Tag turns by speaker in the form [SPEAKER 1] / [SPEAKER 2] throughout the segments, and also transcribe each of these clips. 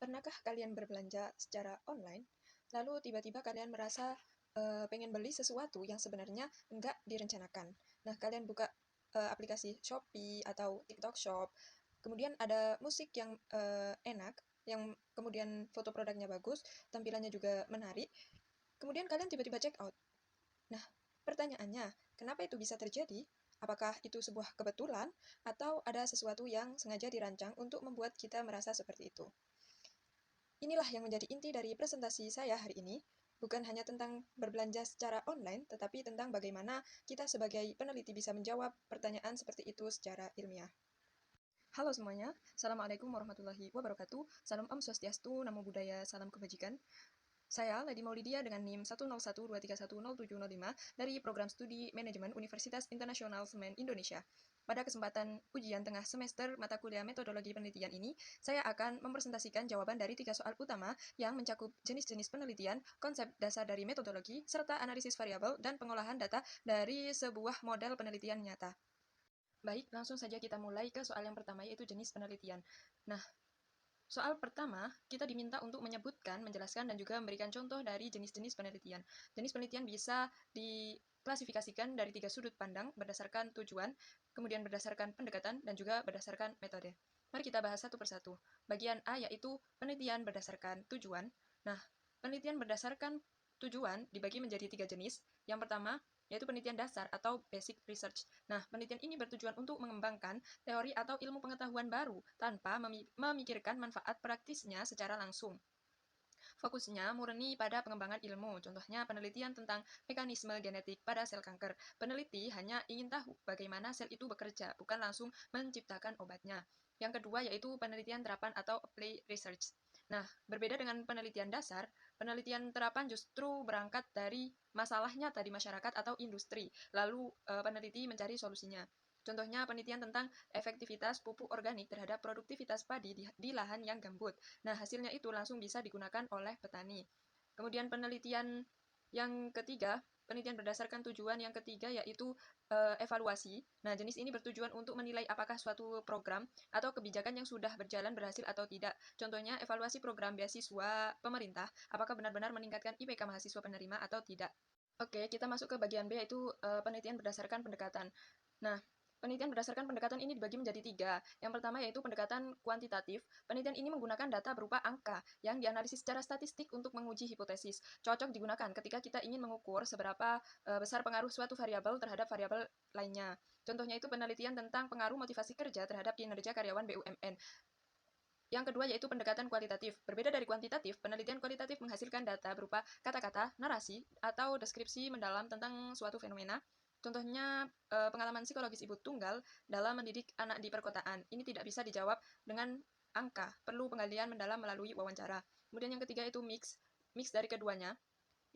[SPEAKER 1] Pernahkah kalian berbelanja secara online, lalu tiba-tiba kalian merasa pengen beli sesuatu yang sebenarnya enggak direncanakan? Nah, kalian buka aplikasi Shopee atau TikTok Shop, kemudian ada musik yang enak, yang kemudian foto produknya bagus, tampilannya juga menarik, kemudian kalian tiba-tiba check out. Nah, pertanyaannya, kenapa itu bisa terjadi? Apakah itu sebuah kebetulan atau ada sesuatu yang sengaja dirancang untuk membuat kita merasa seperti itu? Inilah yang menjadi inti dari presentasi saya hari ini, bukan hanya tentang berbelanja secara online, tetapi tentang bagaimana kita sebagai peneliti bisa menjawab pertanyaan seperti itu secara ilmiah. Halo semuanya, Assalamualaikum warahmatullahi wabarakatuh. Salam Om Swastiastu, Namo Buddhaya, Salam Kebajikan. Saya Lady Maulidia dengan NIM 10123100705 dari Program Studi Manajemen Universitas Internasional Semen Indonesia. Pada kesempatan ujian tengah semester mata kuliah metodologi penelitian ini, saya akan mempresentasikan jawaban dari 3 soal utama yang mencakup jenis-jenis penelitian, konsep dasar dari metodologi, serta analisis variabel dan pengolahan data dari sebuah model penelitian nyata. Baik, langsung saja kita mulai ke soal yang pertama, yaitu jenis penelitian. Nah, soal pertama, kita diminta untuk menyebutkan, menjelaskan, dan juga memberikan contoh dari jenis-jenis penelitian. Jenis penelitian bisa diklasifikasikan dari 3 sudut pandang berdasarkan tujuan, kemudian berdasarkan pendekatan, dan juga berdasarkan metode. Mari kita bahas satu persatu. Bagian A yaitu penelitian berdasarkan tujuan. Nah, penelitian berdasarkan tujuan dibagi menjadi 3 jenis. Yang pertama, yaitu penelitian dasar atau basic research. Nah, penelitian ini bertujuan untuk mengembangkan teori atau ilmu pengetahuan baru tanpa memikirkan manfaat praktisnya secara langsung. Fokusnya murni pada pengembangan ilmu, contohnya penelitian tentang mekanisme genetik pada sel kanker. Peneliti hanya ingin tahu bagaimana sel itu bekerja, bukan langsung menciptakan obatnya. Yang kedua yaitu penelitian terapan atau apply research. Nah, berbeda dengan penelitian dasar, penelitian terapan justru berangkat dari masalah nyata di masyarakat atau industri, lalu peneliti mencari solusinya. Contohnya penelitian tentang efektivitas pupuk organik terhadap produktivitas padi di lahan yang gambut. Nah, hasilnya itu langsung bisa digunakan oleh petani. Kemudian penelitian yang ketiga, penelitian berdasarkan tujuan yang ketiga yaitu evaluasi. Nah, jenis ini bertujuan untuk menilai apakah suatu program atau kebijakan yang sudah berjalan berhasil atau tidak. Contohnya, evaluasi program beasiswa pemerintah, apakah benar-benar meningkatkan IPK mahasiswa penerima atau tidak. Oke, kita masuk ke bagian B, yaitu penelitian berdasarkan pendekatan. Nah, penelitian berdasarkan pendekatan ini dibagi menjadi 3. Yang pertama yaitu pendekatan kuantitatif. Penelitian ini menggunakan data berupa angka yang dianalisis secara statistik untuk menguji hipotesis. Cocok digunakan ketika kita ingin mengukur seberapa besar pengaruh suatu variabel terhadap variabel lainnya. Contohnya itu penelitian tentang pengaruh motivasi kerja terhadap kinerja karyawan BUMN. Yang kedua yaitu pendekatan kualitatif. Berbeda dari kuantitatif, penelitian kualitatif menghasilkan data berupa kata-kata, narasi, atau deskripsi mendalam tentang suatu fenomena. Contohnya pengalaman psikologis ibu tunggal dalam mendidik anak di perkotaan. Ini tidak bisa dijawab dengan angka, perlu penggalian mendalam melalui wawancara. Kemudian yang ketiga itu mix dari keduanya.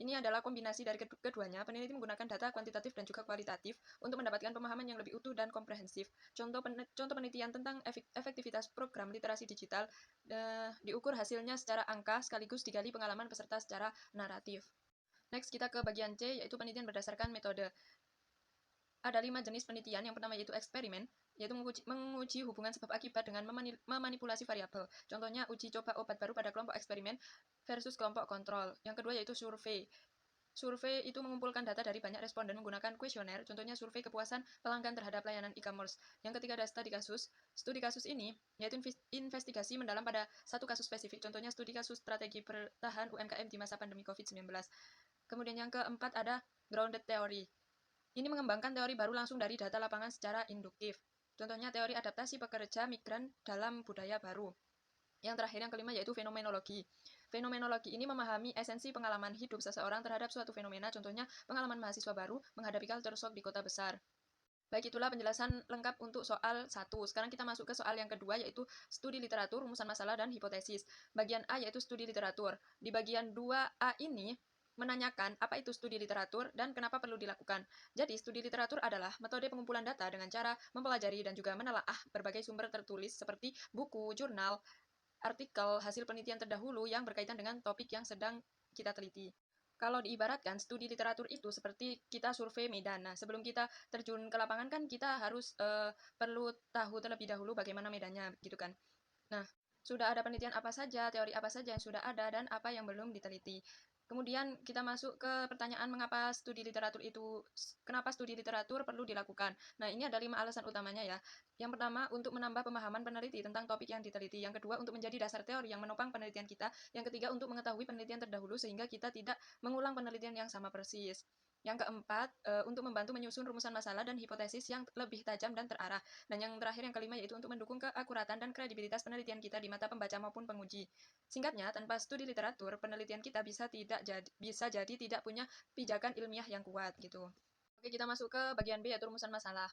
[SPEAKER 1] Ini adalah kombinasi dari keduanya. Peneliti menggunakan data kuantitatif dan juga kualitatif untuk mendapatkan pemahaman yang lebih utuh dan komprehensif. Contoh penelitian tentang efektivitas program literasi digital diukur hasilnya secara angka sekaligus digali pengalaman peserta secara naratif. Next, kita ke bagian C, yaitu penelitian berdasarkan metode. Ada 5 jenis penelitian. Yang pertama yaitu eksperimen, yaitu menguji hubungan sebab akibat dengan memanipulasi variabel. Contohnya uji coba obat baru pada kelompok eksperimen versus kelompok kontrol. Yang kedua yaitu survei. Survei itu mengumpulkan data dari banyak responden menggunakan kuesioner, contohnya survei kepuasan pelanggan terhadap layanan e-commerce. Yang ketiga ada studi kasus. Studi kasus ini yaitu investigasi mendalam pada satu kasus spesifik, contohnya studi kasus strategi bertahan UMKM di masa pandemi COVID-19. Kemudian yang keempat ada grounded theory. Ini mengembangkan teori baru langsung dari data lapangan secara induktif. Contohnya teori adaptasi pekerja migran dalam budaya baru. Yang terakhir, yang kelima, yaitu fenomenologi. Fenomenologi ini memahami esensi pengalaman hidup seseorang terhadap suatu fenomena, contohnya pengalaman mahasiswa baru menghadapi culture shock di kota besar. Baik, itulah penjelasan lengkap untuk soal 1. Sekarang kita masuk ke soal yang kedua, yaitu studi literatur, rumusan masalah, dan hipotesis. Bagian A yaitu studi literatur. Di bagian 2A ini menanyakan apa itu studi literatur dan kenapa perlu dilakukan. Jadi, studi literatur adalah metode pengumpulan data dengan cara mempelajari dan juga menelaah berbagai sumber tertulis seperti buku, jurnal, artikel, hasil penelitian terdahulu yang berkaitan dengan topik yang sedang kita teliti. Kalau diibaratkan, studi literatur itu seperti kita survei medan. Nah, sebelum kita terjun ke lapangan kan kita harus perlu tahu terlebih dahulu bagaimana medannya, gitu kan. Nah, sudah ada penelitian apa saja, teori apa saja yang sudah ada, dan apa yang belum diteliti. Kemudian kita masuk ke pertanyaan kenapa studi literatur perlu dilakukan. Nah, ini ada 5 alasan utamanya ya. Yang pertama, untuk menambah pemahaman peneliti tentang topik yang diteliti. Yang kedua, untuk menjadi dasar teori yang menopang penelitian kita. Yang ketiga, untuk mengetahui penelitian terdahulu sehingga kita tidak mengulang penelitian yang sama persis. Yang keempat, untuk membantu menyusun rumusan masalah dan hipotesis yang lebih tajam dan terarah. Dan yang terakhir, yang kelima, yaitu untuk mendukung keakuratan dan kredibilitas penelitian kita di mata pembaca maupun penguji. Singkatnya, tanpa studi literatur, penelitian kita bisa jadi tidak punya pijakan ilmiah yang kuat gitu. Oke, kita masuk ke bagian B, yaitu rumusan masalah.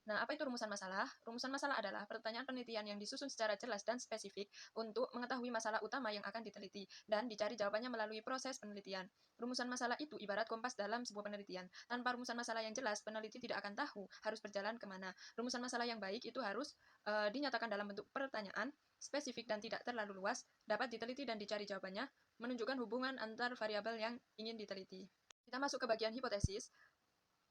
[SPEAKER 1] Nah, apa itu rumusan masalah? Rumusan masalah adalah pertanyaan penelitian yang disusun secara jelas dan spesifik untuk mengetahui masalah utama yang akan diteliti dan dicari jawabannya melalui proses penelitian. Rumusan masalah itu ibarat kompas dalam sebuah penelitian. Tanpa rumusan masalah yang jelas, peneliti tidak akan tahu harus berjalan kemana. Rumusan masalah yang baik itu harus dinyatakan dalam bentuk pertanyaan, spesifik dan tidak terlalu luas, dapat diteliti dan dicari jawabannya, menunjukkan hubungan antar variabel yang ingin diteliti. Kita masuk ke bagian hipotesis.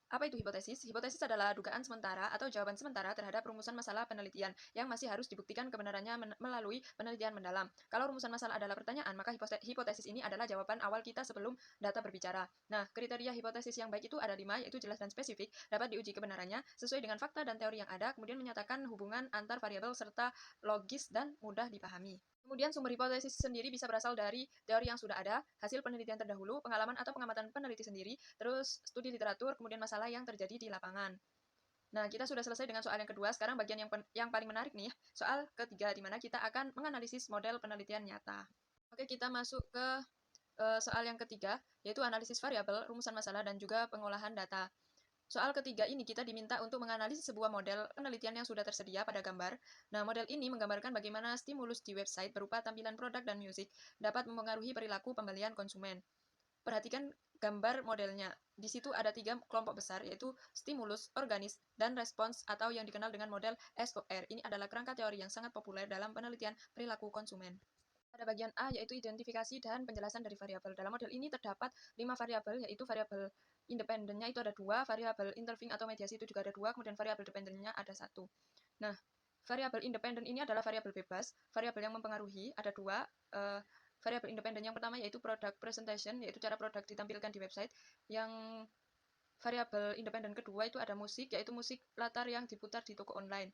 [SPEAKER 1] Apa itu hipotesis? Hipotesis adalah dugaan sementara atau jawaban sementara terhadap rumusan masalah penelitian yang masih harus dibuktikan kebenarannya melalui penelitian mendalam. Kalau rumusan masalah adalah pertanyaan, maka hipotesis ini adalah jawaban awal kita sebelum data berbicara. Nah, kriteria hipotesis yang baik itu ada 5, yaitu jelas dan spesifik, dapat diuji kebenarannya sesuai dengan fakta dan teori yang ada, kemudian menyatakan hubungan antar variabel serta logis dan mudah dipahami. Kemudian sumber hipotesis sendiri bisa berasal dari teori yang sudah ada, hasil penelitian terdahulu, pengalaman atau pengamatan peneliti sendiri, terus studi literatur, kemudian masalah yang terjadi di lapangan. Nah, kita sudah selesai dengan soal yang kedua. Sekarang bagian yang paling menarik nih, soal ketiga, di mana kita akan menganalisis model penelitian nyata. Oke, kita masuk ke soal yang ketiga, yaitu analisis variabel, rumusan masalah, dan juga pengolahan data. Soal ketiga ini kita diminta untuk menganalisis sebuah model penelitian yang sudah tersedia pada gambar. Nah, model ini menggambarkan bagaimana stimulus di website berupa tampilan produk dan musik dapat mempengaruhi perilaku pembelian konsumen. Perhatikan gambar modelnya. Di situ ada 3 kelompok besar, yaitu stimulus, organis, dan respons atau yang dikenal dengan model SOR. Ini adalah kerangka teori yang sangat populer dalam penelitian perilaku konsumen. Pada bagian A, yaitu identifikasi dan penjelasan dari variabel. Dalam model ini terdapat 5 variabel, yaitu variabel independennya itu ada 2, variabel intervening atau mediasi itu juga ada 2, kemudian variabel dependennya ada 1. Nah, variabel independen ini adalah variabel bebas. Variabel yang mempengaruhi ada 2. Variabel independen yang pertama yaitu product presentation, yaitu cara produk ditampilkan di website. Yang variabel independen kedua itu ada musik, yaitu musik latar yang diputar di toko online.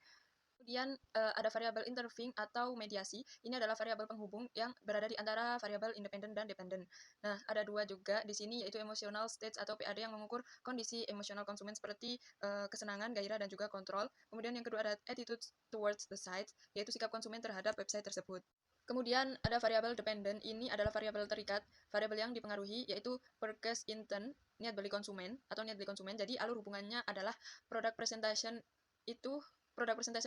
[SPEAKER 1] Kemudian ada variabel intervening atau mediasi. Ini adalah variabel penghubung yang berada di antara variabel independen dan dependen. Nah, ada 2 juga di sini, yaitu emotional states atau PAD yang mengukur kondisi emosional konsumen seperti kesenangan, gairah, dan juga kontrol. Kemudian yang kedua ada attitude towards the site, yaitu sikap konsumen terhadap website tersebut. Kemudian ada variabel dependen, ini adalah variabel terikat, variabel yang dipengaruhi yaitu purchase intent, niat beli konsumen atau niat beli konsumen. Jadi alur hubungannya adalah product presentation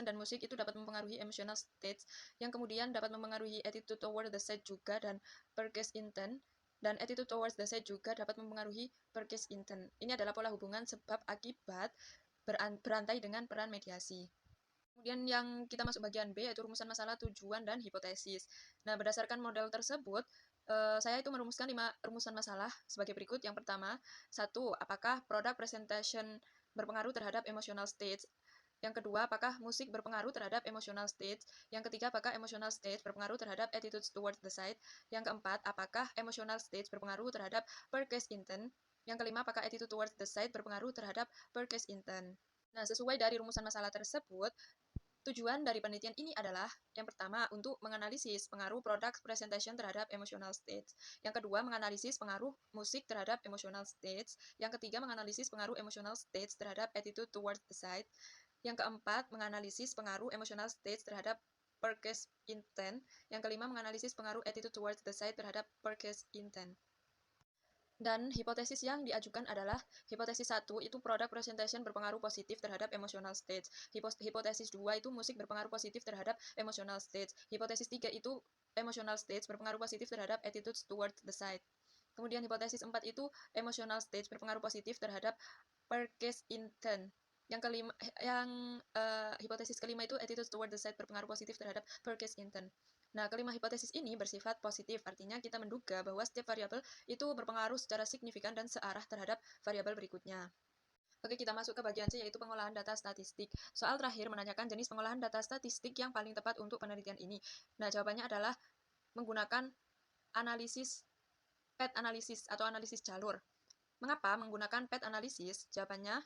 [SPEAKER 1] dan musik itu dapat mempengaruhi emotional states, yang kemudian dapat mempengaruhi attitude toward the site juga, dan purchase intent, dan attitude towards the site juga dapat mempengaruhi purchase intent. Ini adalah pola hubungan sebab akibat berantai dengan peran mediasi. Kemudian yang kita masuk bagian B, yaitu rumusan masalah, tujuan, dan hipotesis. Nah, berdasarkan model tersebut, saya itu merumuskan 5 rumusan masalah sebagai berikut. Yang pertama, 1. Apakah product presentation berpengaruh terhadap emotional states? Yang kedua, apakah musik berpengaruh terhadap emotional states? Yang ketiga, apakah emotional states berpengaruh terhadap attitudes towards the site? Yang keempat, apakah emotional states berpengaruh terhadap purchase intent? Yang kelima, apakah attitude towards the site berpengaruh terhadap purchase intent? Nah, sesuai dari rumusan masalah tersebut, tujuan dari penelitian ini adalah yang pertama, untuk menganalisis pengaruh product presentation terhadap emotional states. Yang kedua, menganalisis pengaruh musik terhadap emotional states. Yang ketiga, menganalisis pengaruh emotional states terhadap attitude towards the site. Yang keempat, menganalisis pengaruh emotional states terhadap purchase intent. Yang kelima, menganalisis pengaruh attitude towards the site terhadap purchase intent. Dan hipotesis yang diajukan adalah hipotesis 1 itu product presentation berpengaruh positif terhadap emotional states. Hipotesis 2 itu musik berpengaruh positif terhadap emotional states. Hipotesis 3 itu emotional states berpengaruh positif terhadap attitudes towards the site. Kemudian hipotesis 4 itu emotional states berpengaruh positif terhadap purchase intent. Hipotesis kelima itu attitude toward the site berpengaruh positif terhadap purchase intent. Nah, kelima hipotesis ini bersifat positif, artinya kita menduga bahwa setiap variabel itu berpengaruh secara signifikan dan searah terhadap variabel berikutnya. Oke, kita masuk ke bagian C, yaitu pengolahan data statistik. Soal terakhir menanyakan jenis pengolahan data statistik yang paling tepat untuk penelitian ini. Nah, jawabannya adalah menggunakan analisis path analisis atau analisis jalur. Mengapa menggunakan path analisis? Jawabannya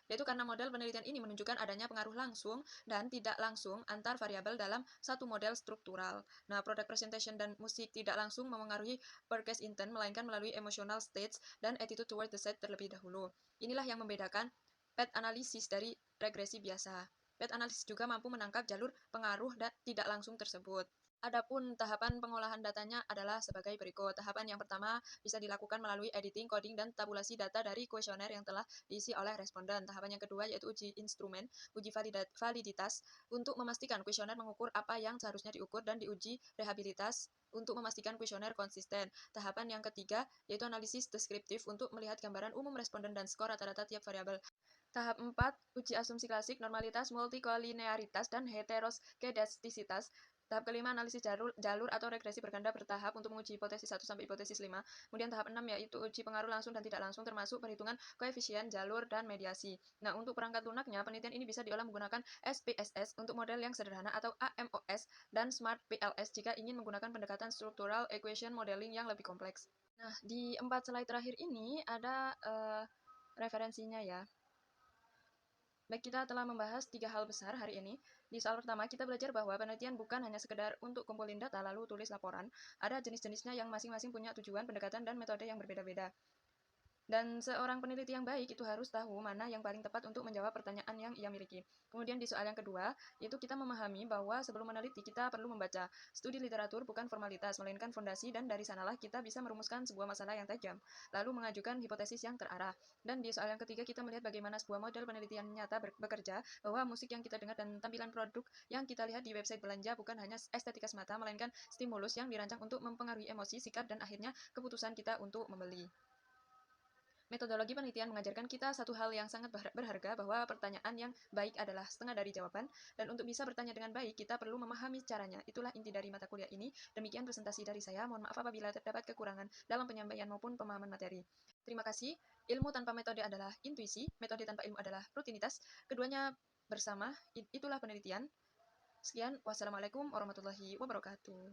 [SPEAKER 1] yaitu karena model penelitian ini menunjukkan adanya pengaruh langsung dan tidak langsung antar variabel dalam satu model struktural. Nah, product presentation dan musik tidak langsung memengaruhi purchase intent, melainkan melalui emotional states dan attitude toward the set terlebih dahulu. Inilah yang membedakan path analysis dari regresi biasa. Path analysis juga mampu menangkap jalur pengaruh dan tidak langsung tersebut. Adapun tahapan pengolahan datanya adalah sebagai berikut. Tahapan yang pertama bisa dilakukan melalui editing, coding, dan tabulasi data dari kuesioner yang telah diisi oleh responden. Tahapan yang kedua yaitu uji instrumen, uji validitas untuk memastikan kuesioner mengukur apa yang seharusnya diukur dan diuji rehabilitas untuk memastikan kuesioner konsisten. Tahapan yang ketiga yaitu analisis deskriptif untuk melihat gambaran umum responden dan skor rata-rata tiap variabel. Tahap 4, uji asumsi klasik, normalitas, multikolinearitas, dan heteroskedastisitas. Tahap kelima, analisis jalur atau regresi berganda bertahap untuk menguji hipotesis 1 sampai hipotesis 5. Kemudian tahap 6 yaitu uji pengaruh langsung dan tidak langsung termasuk perhitungan koefisien jalur dan mediasi. Nah, untuk perangkat lunaknya, penelitian ini bisa diolah menggunakan SPSS untuk model yang sederhana atau AMOS dan Smart PLS jika ingin menggunakan pendekatan structural equation modeling yang lebih kompleks. Nah, di 4 slide terakhir ini ada referensinya ya. Baik, kita telah membahas 3 hal besar hari ini. Di soal pertama, kita belajar bahwa penelitian bukan hanya sekedar untuk kumpulin data lalu tulis laporan. Ada jenis-jenisnya yang masing-masing punya tujuan, pendekatan, dan metode yang berbeda-beda. Dan seorang peneliti yang baik itu harus tahu mana yang paling tepat untuk menjawab pertanyaan yang ia miliki. Kemudian di soal yang kedua, yaitu kita memahami bahwa sebelum meneliti kita perlu membaca. Studi literatur bukan formalitas, melainkan fondasi dan dari sanalah kita bisa merumuskan sebuah masalah yang tajam, lalu mengajukan hipotesis yang terarah. Dan di soal yang ketiga kita melihat bagaimana sebuah model penelitian nyata bekerja, bahwa musik yang kita dengar dan tampilan produk yang kita lihat di website belanja bukan hanya estetika semata, melainkan stimulus yang dirancang untuk mempengaruhi emosi, sikap, dan akhirnya keputusan kita untuk membeli. Metodologi penelitian mengajarkan kita satu hal yang sangat berharga, bahwa pertanyaan yang baik adalah setengah dari jawaban, dan untuk bisa bertanya dengan baik, kita perlu memahami caranya. Itulah inti dari mata kuliah ini. Demikian presentasi dari saya. Mohon maaf apabila terdapat kekurangan dalam penyampaian maupun pemahaman materi. Terima kasih. Ilmu tanpa metode adalah intuisi, metode tanpa ilmu adalah rutinitas. Keduanya bersama, itulah penelitian. Sekian, wassalamualaikum warahmatullahi wabarakatuh.